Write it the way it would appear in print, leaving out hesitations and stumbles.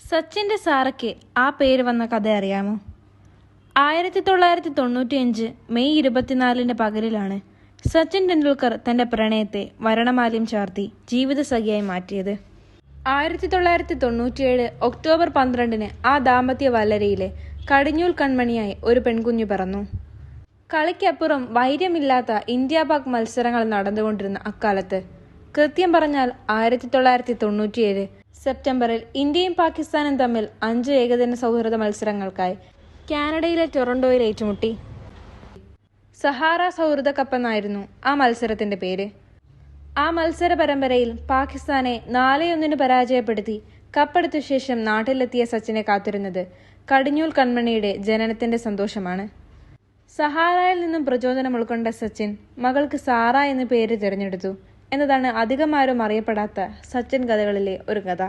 സച്ചിൻ്റെ സാറയ്ക്ക് ആ പേര് വന്ന കഥ അറിയാമോ? 1995 മെയ് 24 പകലിലാണ് സച്ചിൻ ടെണ്ടുൽക്കർ തൻ്റെ പ്രണയത്തെ വരണമാല്യം ചാർത്തി ജീവിതസഖിയായി മാറ്റിയത്. 1997 ഒക്ടോബർ 12 ആ ദാമ്പത്യ വല്ലരയിലെ കടിഞ്ഞൂൽ കൺമണിയായി ഒരു പെൺകുഞ്ഞു പിറന്നു. കളിക്കപ്പുറം വൈര്യമില്ലാത്ത ഇന്ത്യ പാക് മത്സരങ്ങൾ നടന്നുകൊണ്ടിരുന്ന അക്കാലത്ത്, കൃത്യം പറഞ്ഞാൽ 1997 സെപ്റ്റംബറിൽ ഇന്ത്യയും പാകിസ്ഥാനും തമ്മിൽ 5 ഏകദിന സൗഹൃദ മത്സരങ്ങൾക്കായി കാനഡയിലെ ടൊറന്റോയിൽ ഏറ്റുമുട്ടി. സഹാറ സൗഹൃദ കപ്പ് എന്നായിരുന്നു ആ മത്സരത്തിന്റെ പേര്. ആ മത്സര പരമ്പരയിൽ പാകിസ്ഥാനെ 4-1 പരാജയപ്പെടുത്തി കപ്പെടുത്ത ശേഷം നാട്ടിലെത്തിയ സച്ചിനെ കാത്തിരുന്നത് കടിഞ്ഞൂൽ കൺമണിയുടെ ജനനത്തിന്റെ സന്തോഷമാണ്. സഹാറയിൽ നിന്നും പ്രചോദനം ഉൾക്കൊണ്ട സച്ചിൻ മകൾക്ക് സാറ എന്ന് പേര് തിരഞ്ഞെടുത്തു എന്നതാണ് അധികമാരും അറിയപ്പെടാത്ത സച്ചിൻ കഥകളിലെ ഒരു കഥ.